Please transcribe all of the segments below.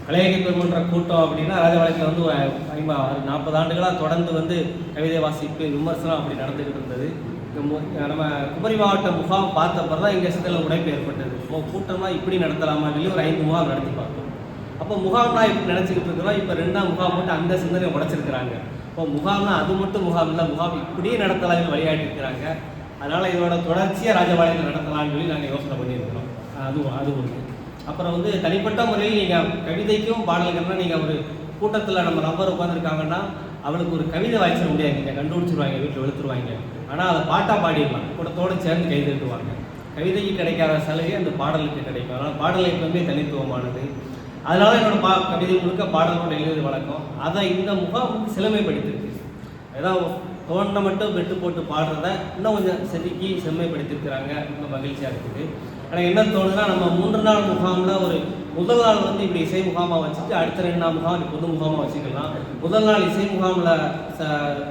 கலையக பெருமன்ற கூட்டம் அப்படின்னா ராஜபாளையத்தில் வந்து 40 ஆண்டுகளாக தொடர்ந்து வந்து கவிதை வாசிப்பு விமர்சனம் அப்படி நடந்துக்கிட்டு இருந்தது. நம்ம குமரி மாவட்ட முகாம் பார்த்தப்பறம் தான் எங்கள் சில உடைப்பு ஏற்பட்டது. கூட்டமாக இப்படி நடத்தலாமா சொல்லி ஒரு 5 முகாம் நடத்தி பார்த்தோம். அப்போ முகாம்னா இப்படி நினச்சிக்கிட்டு இருக்கிறோம். இப்போ 2ஆம் முகாம் மட்டும் அந்த சிந்தனையை உடைச்சிருக்கிறாங்க. இப்போ முகாம்னா அது மட்டும் முகாம் இல்லை, முகாம் இப்படியே நடத்தலாம்னு வழிகாட்டிருக்கிறாங்க. அதனால் இதோட தொடர்ச்சியாக ராஜபாளையத்தில் நடத்தலாம்னு சொல்லி நாங்கள் யோசனை பண்ணியிருக்கிறோம். அது ஒன்று. அப்புறம் வந்து தனிப்பட்ட முறையில் நீங்கள் கவிதைக்கும் பாடல்கள்னால் நீங்கள் ஒரு கூட்டத்தில் நம்ம நம்பர் உட்காந்துருக்காங்கன்னா அவளுக்கு ஒரு கவிதை வாய்ச்சிட முடியாது, நீங்கள் கண்டுபிடிச்சிருவாங்க, வீட்டில் வெளுத்துருவாங்க. ஆனால் அதை பாட்டாக பாடிடலாம், கூட்டத்தோடு சேர்ந்து கைதட்டுவாங்க. கவிதைக்கு கிடைக்காத சலுகை அந்த பாடலுக்கு கிடைக்கும். அதனால் பாடல் எப்பவுமே தனித்துவமானது. அதனால என்னோட கவிதை முழுக்க பாடலோட எழுதி வழக்கம். அதை இந்த முகாம் சிலமைப்படுத்திருக்கு. ஏதாவது தோண்டை மட்டும் வெட்டு போட்டு பாடுறத இன்னும் கொஞ்சம் செதுக்கி செம்மைப்படுத்திருக்கிறாங்க. ரொம்ப மகிழ்ச்சியாக இருக்குது. ஆனால் என்ன தோணுதுன்னா, நம்ம 3 நாள் முகாமில் ஒரு முதல் நாள் வந்து இப்படி இசை முகாமாக வச்சுட்டு அடுத்த 2ஆம் முகாம் பொது முகாமாக வச்சுக்கலாம். முதல் நாள் இசை முகாமில்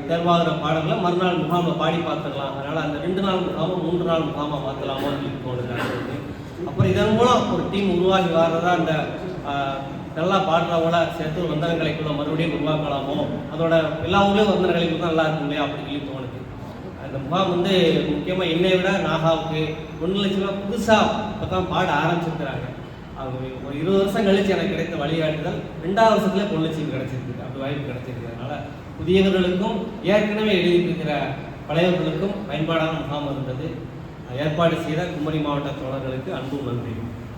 தேர்வாகிற பாடல்களை மறுநாள் முகாமில் பாடி பார்த்துக்கலாம். அதனால் அந்த 2 நாள் முகாமும் 3 நாள் முகாமாக மாற்றலாமோ அப்படின்னு தோணுது. அப்புறம் இதன் மூலம் ஒரு டீம் உருவாகி வர்றதா அந்த நல்லா பாடுறவங்கள சேர்த்து ஒரு வந்தனங்கலைக்குள்ள மறுபடியும் உருவாக்கலாமோ, அதோட எல்லா ஊர்லேயும் வந்தனங்கலைக்குள்ள தான் நல்லா இருக்கும் இல்லையா அப்படின்னு சொல்லி தோணுது. அந்த முகாம் வந்து முக்கியமாக என்னை விட நாகாவுக்கு 1 லட்சம் புதுசாக இப்போ தான் பாட ஆரம்பிச்சிருக்கிறாங்க. அவங்க ஒரு 20 வருஷம் கழிச்சு எனக்கு கிடைத்த வழிகாட்டுதல் 2ஆவது வருஷத்துல பொருளச்சிக்கு கிடைச்சிருக்கு. அப்படி வாய்ப்பு கிடைச்சிருக்கு. அதனால் புதியவர்களுக்கும் ஏற்கனவே எழுதிட்டு இருக்கிற பழையவர்களுக்கும் பயன்பாடான முகாம் இருந்தது. ஏற்பாடு செய்த குமரி மாவட்ட தோழர்களுக்கு அன்பு நன்றி.